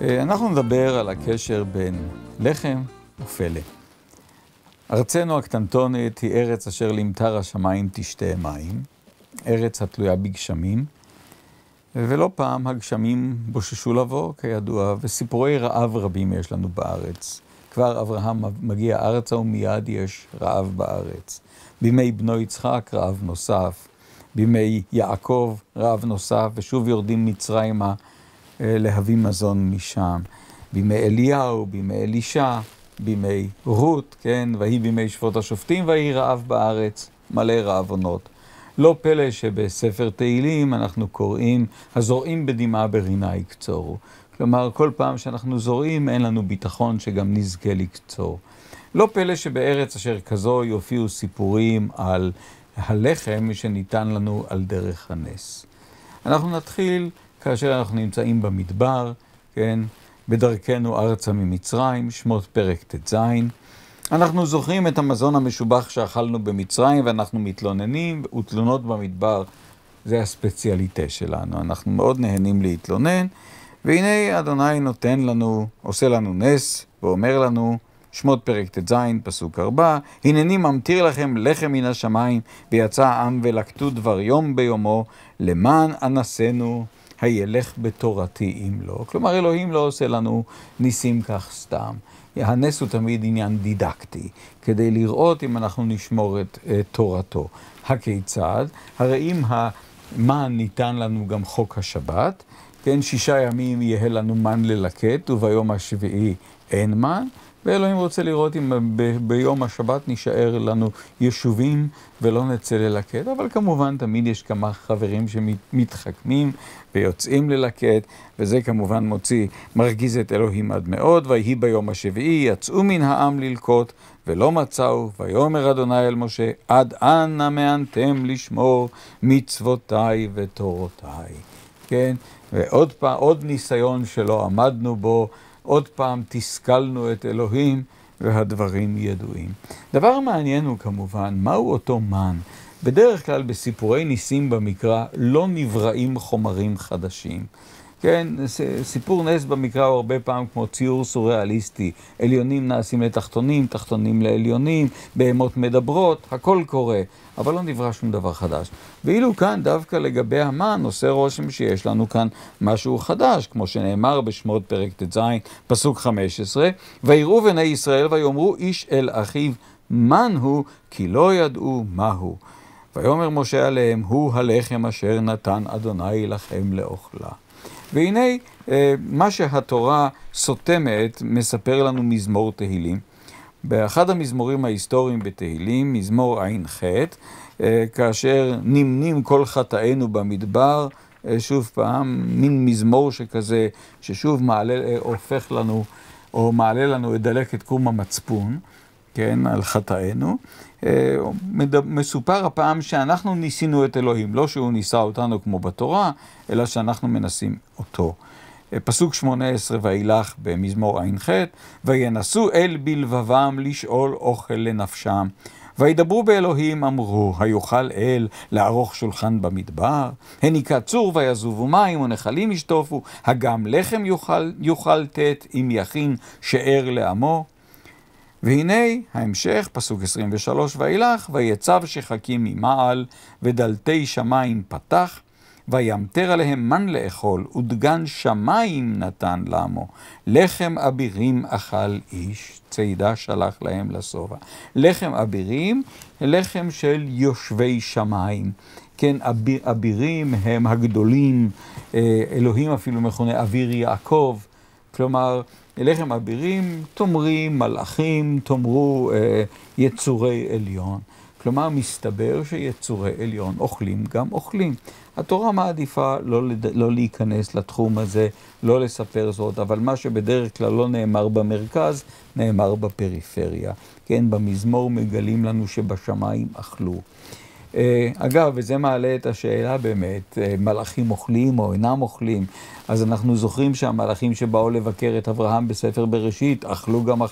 אנחנו נדבר על הקשר בין לחם ופלא. ארצנו הקטנטונת היא ארץ אשר למטר השמיים תשתה מים, ארץ התלויה בגשמים, ולא פעם הגשמים בוששו לבוא, כידוע, וסיפורי רעב רבים יש לנו בארץ. כבר אברהם מגיע ארצה ומיד יש רעב בארץ. בימי בנו יצחק רעב נוסף, בימי יעקב רעב נוסף, ושוב יורדים מצרימה להביא מזון משם. בימי אליהו, בימי אלישע, בימי רות, כן, והיא בימי שפוט השופטים, והיא רעב בארץ, מלא רעבונות. לא פלא שבספר תהילים אנחנו קוראים, הזורעים בדמעה ברינה יקצורו. כלומר, כל פעם שאנחנו זורעים, אין לנו ביטחון שגם נזכה לקצור. לא פלא שבארץ אשר כזו יופיעו סיפורים על הלחם שניתן לנו על דרך הנס. אנחנו נתחיל כאשר אנחנו נמצאים במדבר, כן, בדרכנו ארצה ממצרים, שמות פרק ט"ז. אנחנו זוכרים את המזון המשובח שאכלנו במצרים, ואנחנו מתלוננים, ותלונות במדבר זה הספציאליטה שלנו. אנחנו מאוד נהנים להתלונן, והנה אדוני נותן לנו, עושה לנו נס, ואומר לנו, שמות פרק ט"ז, פסוק 4, הנני ממטיר לכם לחם מן השמיים, ויצא העם ולקטו דבר יום ביומו, למען אנסנו הילך בתורתי אם לא. כלומר, אלוהים לא עושה לנו ניסים כך סתם. הנס הוא תמיד עניין דידקטי, כדי לראות אם אנחנו נשמור את תורתו. הכיצד? הרי אם המן ניתן לנו גם חוק השבת, כן, 6 ימים יהיה לנו מן ללקט, וביום השביעי אין מן, ואלוהים רוצה לראות אם ביום השבת נשאר לנו יישובים ולא נצא ללקט, אבל כמובן תמיד יש כמה חברים שמתחכמים ויוצאים ללקט, וזה כמובן מרגיז את אלוהים עד מאוד. ויהי ביום השביעי יצאו מן העם ללקוט ולא מצאו, ויאמר אדוני אל משה, עד אנה מאנתם לשמור מצוותיי ותורותיי. כן, ועוד ניסיון שלא עמדנו בו, עוד פעם תסכלנו את אלוהים, והדברים ידועים. דבר מעניין הוא כמובן, מהו אותו מן? בדרך כלל בסיפורי ניסים במקרא לא נבראים חומרים חדשים. כן, סיפור נס במקרא הוא הרבה פעם כמו ציור סוריאליסטי. עליונים נעשים לתחתונים, תחתונים לעליונים, בהמות מדברות, הכל קורה, אבל לא נברא שום דבר חדש. ואילו כאן דווקא לגבי המן עושה רושם שיש לנו כאן משהו חדש, כמו שנאמר בשמות פרק ט"ז, פסוק 15, ויראו בני ישראל ויאמרו איש אל אחיו, מן הוא, כי לא ידעו מהו. ויאמר משה עליהם, הוא הלחם אשר נתן אדוני לכם לאוכלה. והנה מה שהתורה סותמת מספר לנו מזמור תהילים. באחד המזמורים ההיסטוריים בתהילים, מזמור ע"ח, כאשר נמנים כל חטאינו במדבר, שוב פעם, מין מזמור שכזה, ששוב הופך לנו, או מעלה לנו את דלקת קום המצפון, כן, על חטאינו. מסופר הפעם שאנחנו ניסינו את אלוהים, לא שהוא ניסה אותנו כמו בתורה, אלא שאנחנו מנסים אותו. פסוק 18 ואילך במזמור ע"ח, וינסו אל בלבבם לשאול אוכל לנפשם, וידברו באלוהים אמרו, היוכל אל לערוך שולחן במדבר, הניקה צור ויזובו מים ונחלים ישטופו, הגם לחם יוכל תת אם יכין שאר לעמו. והנה ההמשך, פסוק 23 ואילך, ויצב שחקים ממעל, ודלתי שמיים פתח, וימטר עליהם מן לאכול, ודגן שמיים נתן לעמו. לחם אבירים אכל איש, צידה שלח להם לשובע. לחם אבירים, לחם של יושבי שמיים. כן, אבירים הם הגדולים, אלוהים אפילו מכונה אביר יעקב, כלומר, לחם אבירים, תאמרים מלאכים, תאמרו יצורי עליון. כלומר, מסתבר שיצורי עליון אוכלים גם אוכלים. התורה מעדיפה לא להיכנס לתחום הזה, לא לספר זאת, אבל מה שבדרך כלל לא נאמר במרכז, נאמר בפריפריה. כן, במזמור מגלים לנו שבשמיים אכלו. אגב, וזה מעלה את השאלה באמת, מלאכים אוכלים או אינם אוכלים, אז אנחנו זוכרים שהמלאכים שבאו לבקר את אברהם בספר בראשית, אכלו גם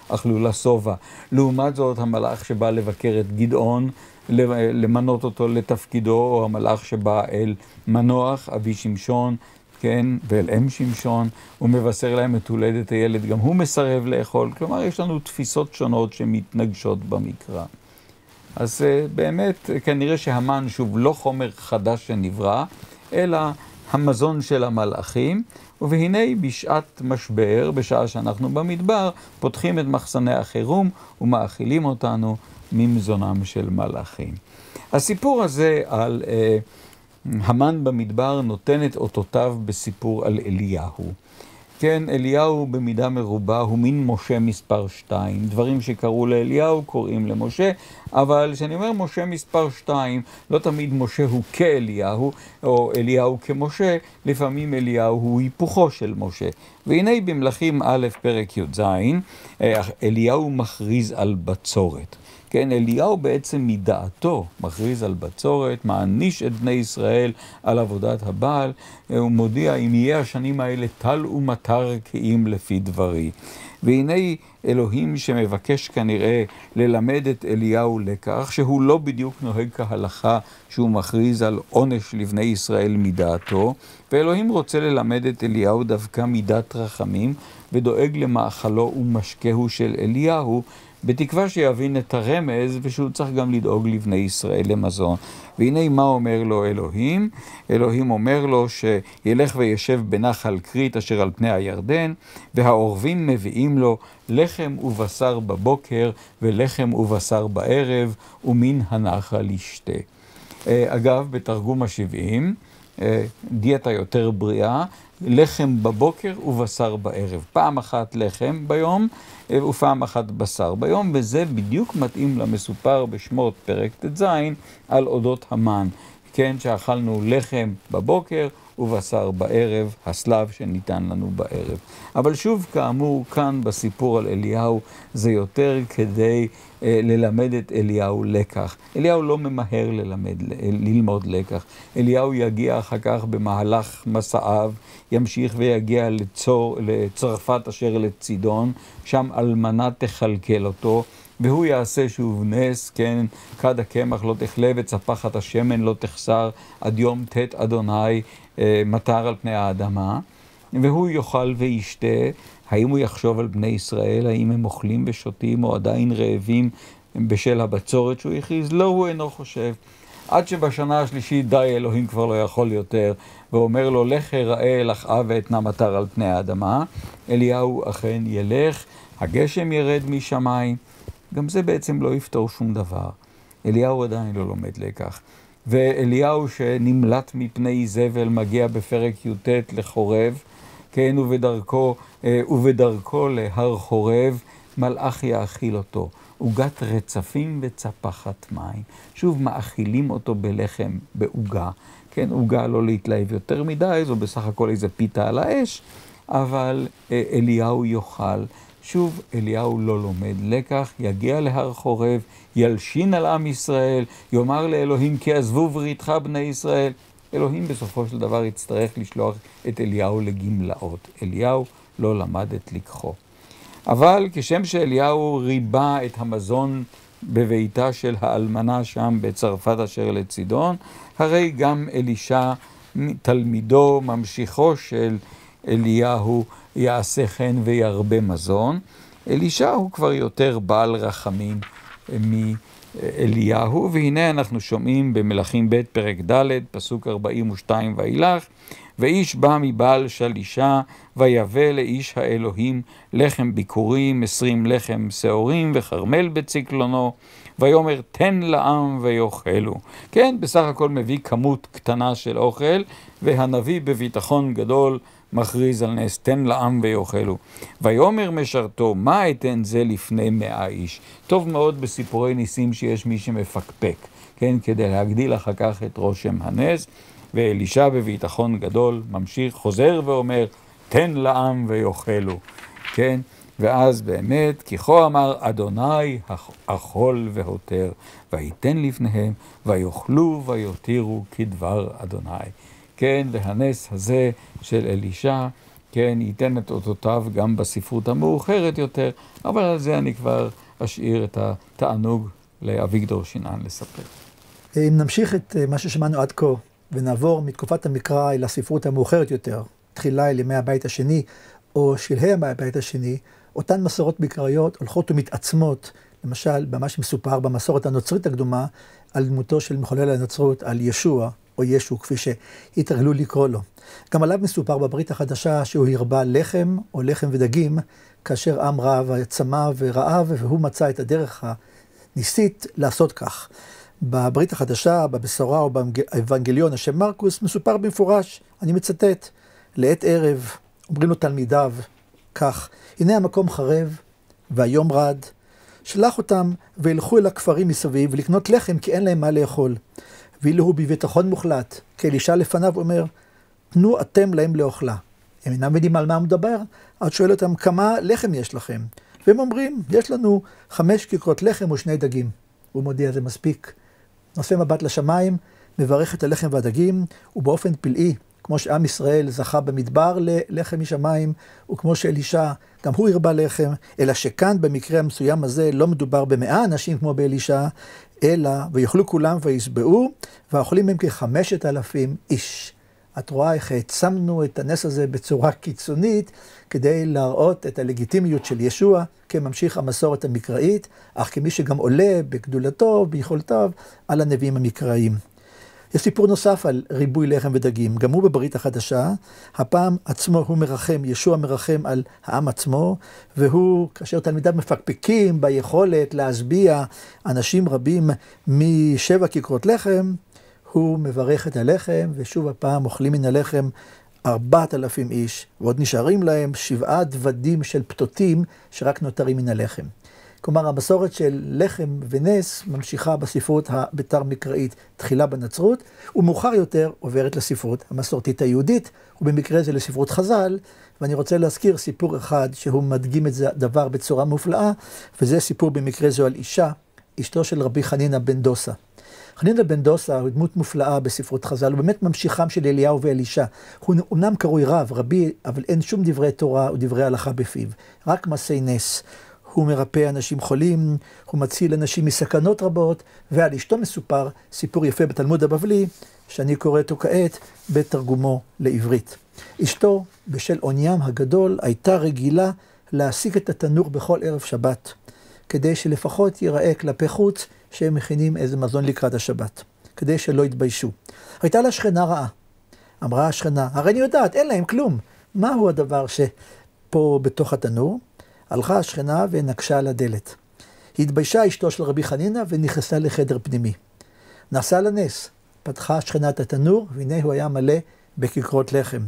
אכלו לשובע. לעומת זאת, המלאך שבא לבקר את גדעון, למנות אותו לתפקידו, או המלאך שבא אל מנוח, אבי שמשון, כן, ואל אם שמשון, הוא מבשר להם את הולדת הילד, גם הוא מסרב לאכול. כלומר, יש לנו תפיסות שונות שמתנגשות במקרא. אז באמת, כנראה שהמן שוב לא חומר חדש שנברא, אלא המזון של המלאכים, והנה בשעת משבר, בשעה שאנחנו במדבר, פותחים את מחסני החירום ומאכילים אותנו ממזונם של מלאכים. הסיפור הזה על המן במדבר נותן את אותותיו בסיפור על אליהו. כן, אליהו במידה מרובה הוא מין משה מספר 2. דברים שקראו לאליהו קוראים למשה, אבל כשאני אומר משה מספר 2, לא תמיד משה הוא כאליהו, או אליהו כמשה, לפעמים אליהו הוא היפוכו של משה. והנה במלכים א' פרק י"ז, אליהו מכריז על בצורת. כן, אליהו בעצם מדעתו מכריז על בצורת, מעניש את בני ישראל על עבודת הבעל, הוא מודיע אם יהיה השנים האלה טל ומטר קיים לפי דברי. והנה אלוהים שמבקש כנראה ללמד את אליהו לקח, שהוא לא בדיוק נוהג כהלכה שהוא מכריז על עונש לבני ישראל מדעתו, ואלוהים רוצה ללמד את אליהו דווקא מידת רחמים, ודואג למאכלו ומשקהו של אליהו, בתקווה שיבין את הרמז ושהוא צריך גם לדאוג לבני ישראל למזון. והנה מה אומר לו אלוהים? אלוהים אומר לו שילך וישב בנחל קרית אשר על פני הירדן, והעורבים מביאים לו לחם ובשר בבוקר ולחם ובשר בערב, ומן הנחל ישתה. אגב, בתרגום ה-70, דיאטה יותר בריאה, לחם בבוקר ובשר בערב. פעם אחת לחם ביום ופעם אחת בשר ביום, וזה בדיוק מתאים למסופר בשמות פרק ט"ז על אודות המן. כן, שאכלנו לחם בבוקר ובשר בערב, הסלב שניתן לנו בערב. אבל שוב, כאמור, כאן בסיפור על אליהו, זה יותר כדי ללמד את אליהו לקח. אליהו לא ממהר ללמוד לקח. אליהו יגיע אחר כך במהלך מסעיו, ימשיך ויגיע לצרפת אשר לצידון, שם אלמנה תכלכל אותו, והוא יעשה שוב נס, כן, כד הקמח לא תכלה וצפחת השמן לא תחסר, עד יום ת' אדוני מטר על פני האדמה, והוא יאכל וישתה. האם הוא יחשוב על בני ישראל, האם הם אוכלים ושותים או עדיין רעבים בשל הבצורת שהוא הכריז? לא, הוא אינו חושב. עד שבשנה השלישית די אלוהים כבר לא יכול יותר, ואומר לו, לך ראה לך ואתנה מטר על פני האדמה. אליהו אכן ילך, הגשם ירד משמיים, גם זה בעצם לא יפתור שום דבר. אליהו עדיין לא לומד לקח. ואליהו שנמלט מפני זבל מגיע בפרק י"ט לחורב, כן, ובדרכו להר חורב, מלאך יאכיל אותו. עוגת רצפים וצפחת מים. שוב מאכילים אותו בלחם, בעוגה. כן, עוגה לא להתלהב יותר מדי, זו בסך הכל איזה פיתה על האש, אבל אליהו יאכל. שוב, אליהו לא לומד לקח, יגיע להר חורב, ילשין על עם ישראל, יאמר לאלוהים כי עזבו בריתך בני ישראל. אלוהים בסופו של דבר יצטרך לשלוח את אליהו לגמלאות. אליהו לא למד את לקחו. אבל כשם שאליהו ריבה את המזון בביתה של האלמנה שם בצרפת אשר לצידון, הרי גם אלישע, תלמידו, ממשיכו של אליהו, יעשה כן וירבה מזון. אלישע הוא כבר יותר בעל רחמים מאליהו, והנה אנחנו שומעים במלכים ב' פרק ד' פסוק 42 ואילך, ואיש בא מבעל שלישה ויבא לאיש האלוהים לחם ביקורים 20 לחם שעורים וחרמל בצקלונו, ויאמר תן לעם ויאכלו. כן, בסך הכל מביא כמות קטנה של אוכל, והנביא בביטחון גדול מכריז על נס, תן לעם ויאכלו. ויאמר משרתו, מה אתן זה לפני 100 איש? טוב מאוד בסיפורי ניסים שיש מי שמפקפק, כן, כדי להגדיל אחר כך את רושם הנס. ואלישע בביטחון גדול ממשיך, חוזר ואומר, תן לעם ויאכלו. כן, ואז באמת, כי כה אמר אדוני אכול והותר, ויתן לפניהם, ויאכלו ויותירו כדבר אדוני. כן, והנס הזה של אלישע, כן, ייתן את אותותיו גם בספרות המאוחרת יותר, אבל על זה אני כבר אשאיר את התענוג לאביגדור שנען לספר. אם נמשיך את מה ששמענו עד כה, ונעבור מתקופת המקרא אל הספרות המאוחרת יותר, תחילה אל ימי הבית השני, או שלהי הבית השני, אותן מסורות מקראיות הולכות ומתעצמות, למשל, במה שמסופר במסורת הנוצרית הקדומה, על דמותו של מחולל הנצרות, על ישוע, או ישו, כפי שהתרגלו לקרוא לו. גם עליו מסופר בברית החדשה שהוא הרבה לחם, או לחם ודגים, כאשר עם רעב צמא ורעב, והוא מצא את הדרך הניסית לעשות כך. בברית החדשה, בבשורה או באבנגליון, השם מרקוס, מסופר במפורש, אני מצטט, לעת ערב, אומרים לו תלמידיו, כך, הנה המקום חרב, והיום רד, שלח אותם וילכו אל הכפרים מסביב לקנות לחם כי אין להם מה לאכול. ואילו הוא בביטחון מוחלט, כי אלישע לפניו אומר, תנו אתם להם לאוכלה. הם אינם יודעים על מה הוא מדבר, אז שואל אותם, כמה לחם יש לכם? והם אומרים, יש לנו 5 כיכרות לחם ו2 דגים. הוא מודיע, זה מספיק. נושא מבט לשמיים, מברך את הלחם והדגים, ובאופן פלאי, כמו שעם ישראל זכה במדבר ללחם משמיים, וכמו שאלישע, גם הוא הרבה לחם, אלא שכאן במקרה המסוים הזה לא מדובר ב100 אנשים כמו באלישע, אלא ויאכלו כולם וישבעו, והאוכלים הם כ5,000 איש. את רואה איך העצמנו את הנס הזה בצורה קיצונית, כדי להראות את הלגיטימיות של ישוע כממשיך המסורת המקראית, אך כמי שגם עולה בגדולתו, ביכולתיו, על הנביאים המקראיים. יש סיפור נוסף על ריבוי לחם ודגים, גם הוא בברית החדשה, הפעם עצמו הוא מרחם, ישוע מרחם על העם עצמו, והוא, כאשר תלמידיו מפקפקים ביכולת להשביע אנשים רבים מ7 כיכרות לחם, הוא מברך את הלחם, ושוב הפעם אוכלים מן הלחם 4,000 איש, ועוד נשארים להם 7 דוודים של פתותים שרק נותרים מן הלחם. כלומר, המסורת של לחם ונס ממשיכה בספרות הביתר מקראית, תחילה בנצרות, ומאוחר יותר עוברת לספרות המסורתית היהודית, ובמקרה זה לספרות חז"ל, ואני רוצה להזכיר סיפור אחד שהוא מדגים את זה דבר בצורה מופלאה, וזה סיפור במקרה זו על אישה, אשתו של רבי חנינא בן דוסה. חנינא בן דוסה הוא דמות מופלאה בספרות חז"ל, הוא באמת ממשיכם של אליהו ואלישע. הוא אומנם קרוי רבי, אבל אין שום דברי תורה ודברי הלכה בפיו, רק מעשי נס. הוא מרפא אנשים חולים, הוא מציל אנשים מסכנות רבות, ועל אשתו מסופר סיפור יפה בתלמוד הבבלי, שאני קורא אותו כעת בתרגומו לעברית. אשתו, בשל עוניים הגדול, הייתה רגילה להשיג את התנור בכל ערב שבת, כדי שלפחות ייראה כלפי חוץ שהם מכינים איזה מזון לקראת השבת, כדי שלא יתביישו. הייתה לה שכנה רעה. אמרה השכנה, הרי אני יודעת, אין להם כלום. מהו הדבר שפה בתוך התנור? הלכה השכנה ונקשה על הדלת. היא התביישה אשתו של רבי חנינא ונכנסה לחדר פנימי. נעשה לה נס. פתחה השכנה את התנור, והנה הוא היה מלא בכיכרות לחם.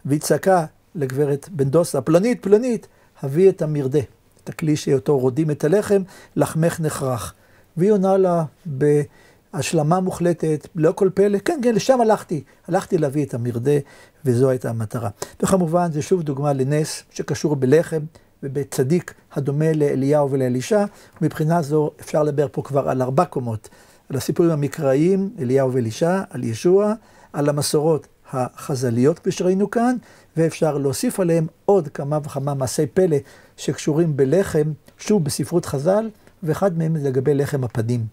והיא צעקה לגברת בן דוסה, פלונית, פלונית, הביא את המרדה, את הכלי שאותו רודים את הלחם, לחמך נחרך. והיא עונה לה בהשלמה מוחלטת, לא כל פלא, כן, לשם הלכתי להביא את המרדה, וזו הייתה המטרה. וכמובן, זה שוב דוגמה לנס שקשור בלחם, ובצדיק הדומה לאליהו ולאלישע, ומבחינה זו אפשר לדבר פה כבר על 4 קומות, על הסיפורים המקראיים, אליהו ואלישע, על ישוע, על המסורות החז"ליות כפי שראינו כאן, ואפשר להוסיף עליהם עוד כמה וכמה מעשי פלא שקשורים בלחם, שוב בספרות חז"ל, ואחד מהם לגבי לחם הפנים.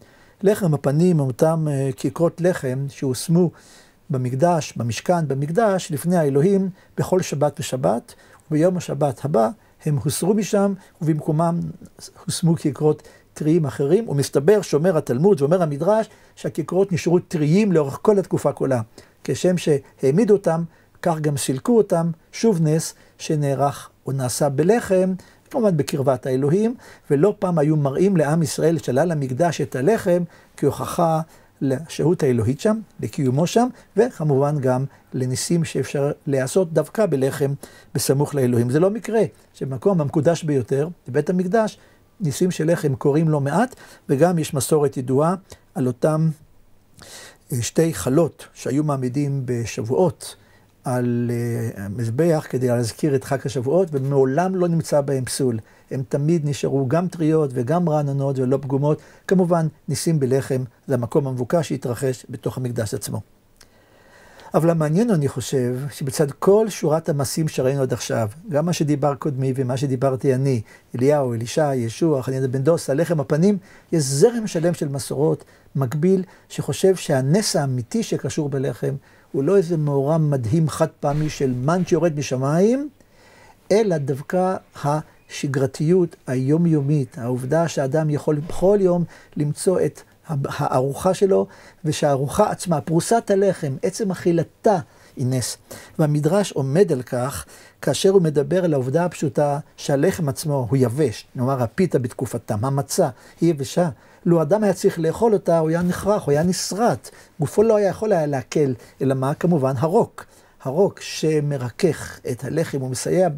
לחם הפנים הם אותם כיכרות לחם שהושמו במקדש, במשכן, במקדש, לפני האלוהים, בכל שבת ושבת, וביום השבת הבא, הם הוסרו משם, ובמקומם הושמו כיכרות טריים אחרים, ומסתבר, שאומר התלמוד ואומר המדרש, שהכיכרות נשארו טריים לאורך כל התקופה כולה. כשם שהעמידו אותם, כך גם סילקו אותם, שוב נס שנערך או נעשה בלחם, כמובן בקרבת האלוהים, ולא פעם היו מראים לעם ישראל שעלה למקדש את הלחם, כהוכחה לשהות האלוהית שם, לקיומו שם, וכמובן גם לניסים שאפשר לעשות דווקא בלחם בסמוך לאלוהים. זה לא מקרה שבמקום המקודש ביותר, בבית המקדש, ניסים של לחם קוראים לא מעט, וגם יש מסורת ידועה על אותם 2 חלות שהיו מעמידים בשבועות על מזבח כדי להזכיר את חג השבועות, ומעולם לא נמצא בהם פסול. הם תמיד נשארו גם טריות וגם רעננות ולא פגומות. כמובן, ניסים בלחם זה המקום המבוקש שהתרחש בתוך המקדש עצמו. אבל המעניין אני חושב שבצד כל שורת המעשים שראינו עד עכשיו, גם מה שדיבר קודמי ומה שדיברתי אני, אליהו, אלישע, ישוע, חנינא בן דוסא, לחם הפנים, יש זרם שלם של מסורות מקביל שחושב שהנס האמיתי שקשור בלחם הוא לא איזה מאורע מדהים חד פעמי של מן שיורד משמיים, אלא דווקא השגרתיות היומיומית, העובדה שהאדם יכול בכל יום למצוא את הארוחה שלו, ושהארוחה עצמה, פרוסת הלחם, עצם אכילתה, היא נס. והמדרש עומד על כך, כאשר הוא מדבר על העובדה הפשוטה שהלחם עצמו הוא יבש, נאמר הפיתה בתקופתם, המצה היא יבשה. לו אדם היה צריך לאכול אותה, הוא היה נחרך, הוא היה נסרט, גופו לא היה יכול להקל, אלא מה? כמובן הרוק. הרוק שמרכך את הלחם ומסייע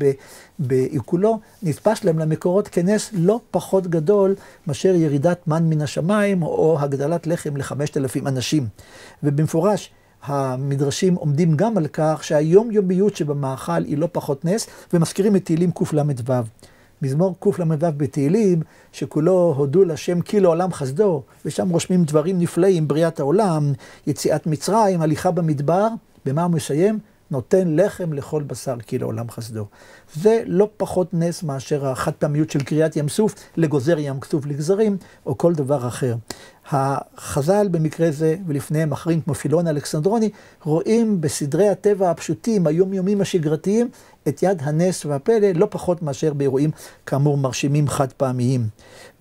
בעיכולו, נתפס להם למקורות כנס לא פחות גדול מאשר ירידת מן מן השמיים או הגדלת לחם ל5,000 אנשים. ובמפורש המדרשים עומדים גם על כך שהיומיומיות שבמאכל היא לא פחות נס, ומזכירים את תהילים קל"ו. מזמור קל"ו בתהילים, שכולו הודו לשם כי לעולם חסדו, ושם רושמים דברים נפלאים, בריאת העולם, יציאת מצרים, הליכה במדבר, במה הוא מסיים? נותן לחם לכל בשר כי לעולם חסדו. זה לא פחות נס מאשר החד פעמיות של קריאת ים סוף לגוזר ים סוף לגזרים, או כל דבר אחר. החז"ל במקרה זה, ולפניהם אחרים כמו פילון אלכסנדרוני, רואים בסדרי הטבע הפשוטים, היומיומיים השגרתיים, את יד הנס והפלא, לא פחות מאשר באירועים כאמור מרשימים חד פעמיים.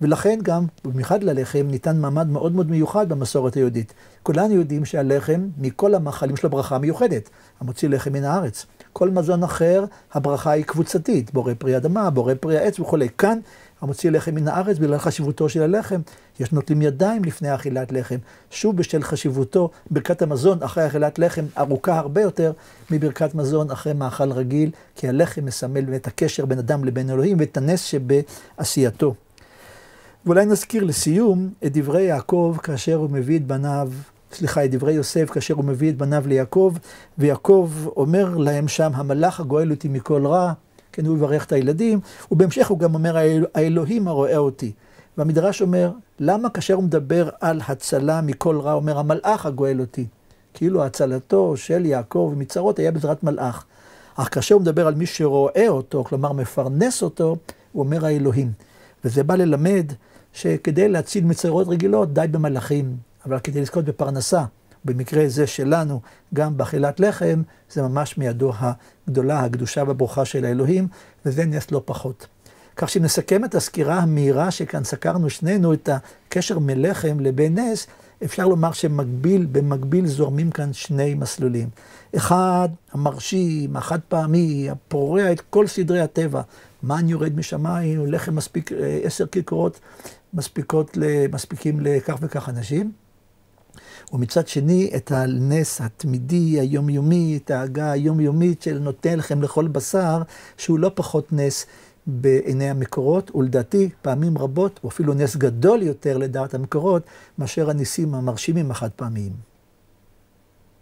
ולכן גם, במיוחד ללחם, ניתן מעמד מאוד מאוד מיוחד במסורת היהודית. כולנו יודעים שהלחם, מכל המאכלים שלו ברכה מיוחדת, המוציא לחם מן הארץ. כל מזון אחר, הברכה היא קבוצתית, בורא פרי אדמה, בורא פרי העץ וכו'. כאן, המוציא לחם מן הארץ, בגלל חשיבותו של הלחם, יש נוטלים ידיים לפני אכילת לחם. שוב בשל חשיבותו, ברכת המזון אחרי אכילת לחם ארוכה הרבה יותר מברכת מזון אחרי מאכל רגיל, כי הלחם מסמל את הקשר בין אדם לבין אלוהים ואת הנס שבעשייתו. ואולי נזכיר לסיום את דברי יעקב כאשר הוא מביא את בניו, את דברי יוסף כאשר הוא מביא את בניו ליעקב, ויעקב אומר להם שם, המלאך הגואל אותי מכל רע, כן, הוא יברך את הילדים, ובהמשך הוא גם אומר, האלוהים הרואה אותי. והמדרש אומר, למה כאשר הוא מדבר על הצלה מכל רע, אומר, המלאך הגואל אותי? כאילו הצלתו של יעקב מצרות היה בעזרת מלאך. אך כאשר הוא מדבר על מי שרואה אותו, כלומר מפרנס אותו, הוא אומר האלוהים. וזה בא ללמד שכדי להציל מצרות רגילות די במלאכים, אבל כדי לזכות בפרנסה, במקרה זה שלנו, גם באכילת לחם, זה ממש מידו הגדולה, הקדושה והברוכה של האלוהים, וזה נס לא פחות. כך שנסכם את הסקירה המהירה שכאן סקרנו שנינו את הקשר מלחם לבין נס, אפשר לומר שבמקביל זורמים כאן שני מסלולים. אחד, המרשים, החד פעמי, הפורע את כל סדרי הטבע. מן יורד משמיים, לחם מספיק, 10 כיכרות מספיקים לכך וכך אנשים. ומצד שני, את הנס התמידי, היומיומי, את ההגה היומיומית של נותן לכם לכל בשר, שהוא לא פחות נס בעיני המקורות, ולדעתי פעמים רבות, או אפילו נס גדול יותר לדעת המקורות, מאשר הניסים המרשימים החד פעמיים.